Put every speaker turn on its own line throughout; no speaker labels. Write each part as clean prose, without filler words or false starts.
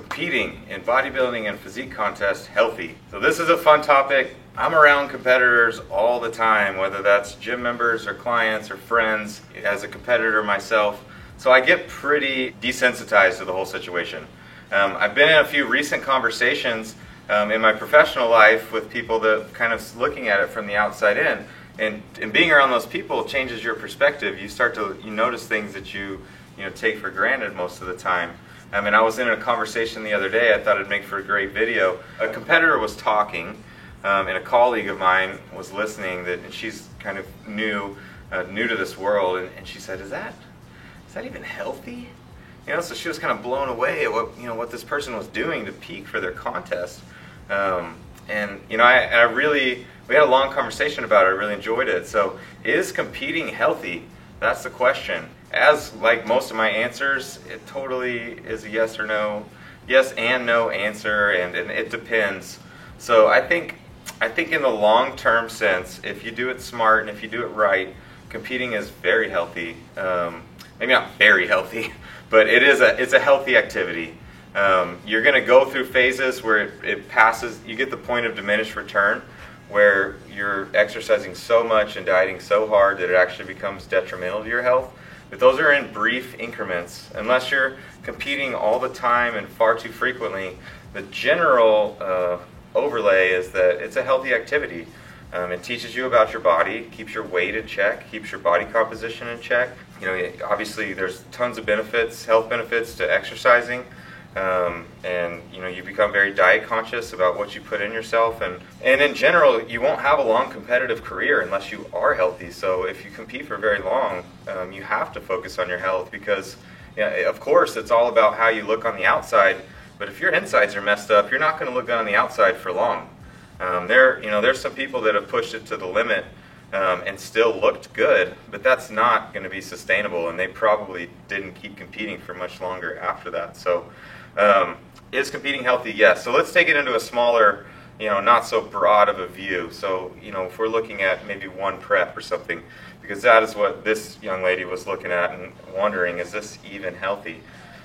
competing in bodybuilding and physique contests healthy? So this is a fun topic. I'm around competitors all the time, whether that's gym members or clients or friends, as a competitor myself. So I get pretty desensitized to the whole situation. I've been in a few recent conversations in my professional life with people that kind of looking at it from the outside in. And being around those people changes your perspective. You notice things that you take for granted most of the time. I was in a conversation the other day. I thought it'd make for a great video. A competitor was talking, and a colleague of mine was listening. And she's kind of new to this world, and she said, "Is that even healthy?" So she was kind of blown away at what this person was doing to peak for their contest. We had a long conversation about it. I really enjoyed it. So, is competing healthy? That's the question. As like most of my answers, it totally is a yes or no, yes and no answer, and it depends. So I think in the long-term sense, if you do it smart and if you do it right, competing is very healthy. Maybe not very healthy, but it's a healthy activity. You're going to go through phases where it passes. You get the point of diminished return, where you're exercising so much and dieting so hard that it actually becomes detrimental to your health. But those are in brief increments. Unless you're competing all the time and far too frequently, the general overlay is that it's a healthy activity. It teaches you about your body, keeps your weight in check, keeps your body composition in check. Obviously there's tons of benefits, health benefits to exercising. And you become very diet conscious about what you put in yourself, and in general you won't have a long competitive career unless you are healthy. So if you compete for very long, you have to focus on your health, because of course it's all about how you look on the outside, but if your insides are messed up, you're not going to look good on the outside for long. There's some people that have pushed it to the limit and still looked good, but that's not going to be sustainable, and they probably didn't keep competing for much longer after that. So is competing healthy? Yes. So let's take it into a smaller, not so broad of a view. So, if we're looking at maybe one prep or something, because that is what this young lady was looking at and wondering, is this even healthy?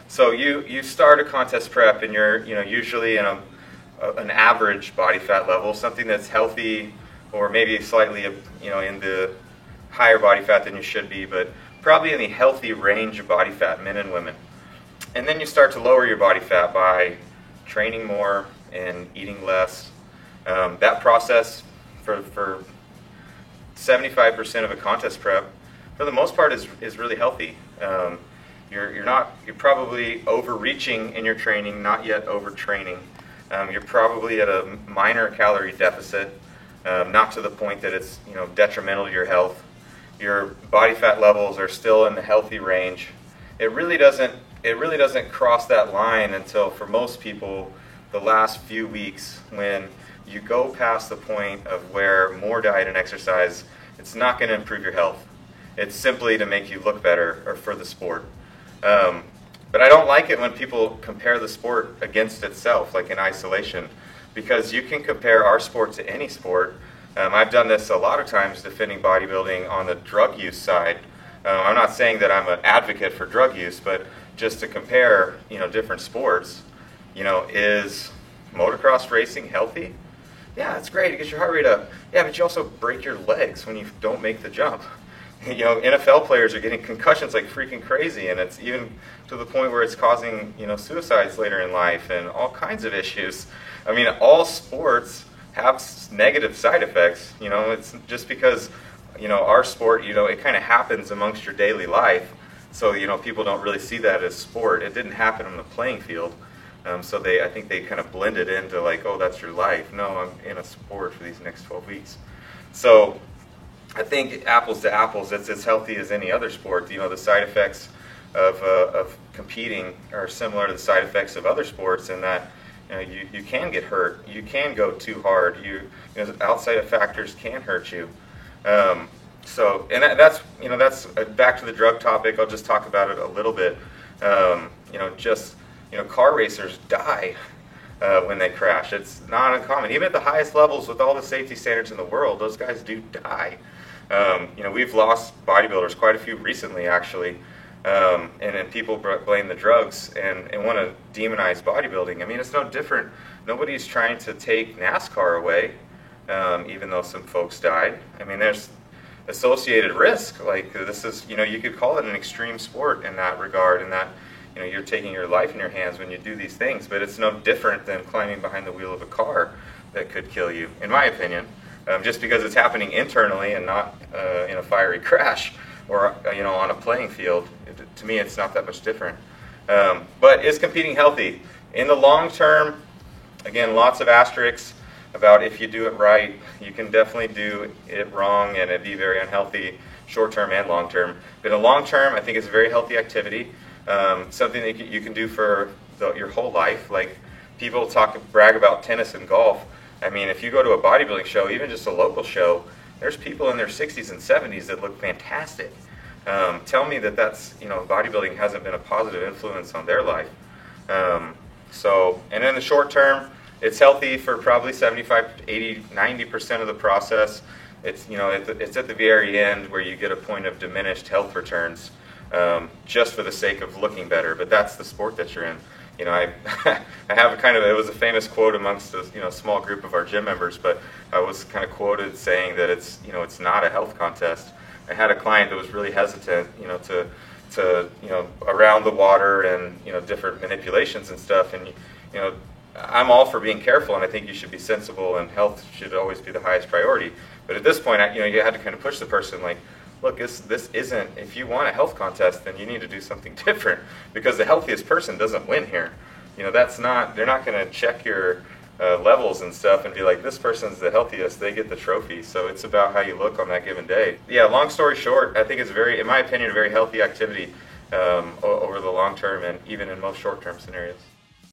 So you start a contest prep, and you're, usually in an average body fat level, something that's healthy, or maybe slightly, in the higher body fat than you should be, but probably in the healthy range of body fat, men and women. And then you start to lower your body fat by training more and eating less. That process for 75% of a contest prep, for the most part, is really healthy. You're probably overreaching in your training, not yet overtraining. You're probably at a minor calorie deficit, not to the point that it's detrimental to your health. Your body fat levels are still in the healthy range. It really doesn't cross that line until, for most people, the last few weeks, when you go past the point of where more diet and exercise, it's not going to improve your health. It's simply to make you look better, or for the sport. But I don't like it when people compare the sport against itself, like in isolation, because you can compare our sport to any sport. I've done this a lot of times defending bodybuilding on the drug use side. I'm not saying that I'm an advocate for drug use, but just to compare, different sports. Is motocross racing healthy? Yeah, it's great. It gets your heart rate up. Yeah, but you also break your legs when you don't make the jump. NFL players are getting concussions like freaking crazy, and it's even to the point where it's causing, suicides later in life and all kinds of issues. All sports have negative side effects. It's just because, our sport, it kind of happens amongst your daily life. So, people don't really see that as sport. It didn't happen on the playing field. So I think they kind of blend it into like, oh, that's your life. No, I'm in a sport for these next 12 weeks. So I think apples to apples, it's as healthy as any other sport. The side effects of competing are similar to the side effects of other sports, in that you can get hurt. You can go too hard. Outside factors can hurt you. That's back to the drug topic. I'll just talk about it a little bit. Car racers die when they crash. It's not uncommon. Even at the highest levels, with all the safety standards in the world, those guys do die. We've lost bodybuilders, quite a few recently actually, And then people blame the drugs and want to demonize bodybuilding. I mean, it's no different. Nobody's trying to take NASCAR away, even though some folks died. I mean, there's associated risk. Like, this is, you could call it an extreme sport in that regard, in that, you're taking your life in your hands when you do these things, but it's no different than climbing behind the wheel of a car that could kill you, in my opinion, just because it's happening internally and not in a fiery crash or on a playing field. To me, it's not that much different. But is competing healthy? In the long term, again, lots of asterisks about if you do it right. You can definitely do it wrong and it'd be very unhealthy short term and long term. But in the long term, I think it's a very healthy activity. Something that you can do for your whole life. Like, people brag about tennis and golf. I mean, if you go to a bodybuilding show, even just a local show, there's people in their 60s and 70s that look fantastic. Tell me that bodybuilding hasn't been a positive influence on their life. And in the short term, it's healthy for probably 75, 80, 90% of the process. It's it's at the very end where you get a point of diminished health returns, just for the sake of looking better. But that's the sport that you're in. I have it was a famous quote amongst a small group of our gym members, but I was kind of quoted saying that it's not a health contest. I had a client that was really hesitant, to around the water and different manipulations and stuff, and I'm all for being careful, and I think you should be sensible, and health should always be the highest priority. But at this point, you had to kind of push the person, like, look, this isn't, if you want a health contest, then you need to do something different, because the healthiest person doesn't win here. They're not going to check your levels and stuff and be like, this person's the healthiest, they get the trophy. So it's about how you look on that given day. Yeah, long story short, I think it's in my opinion, a very healthy activity over the long term and even in most short term scenarios.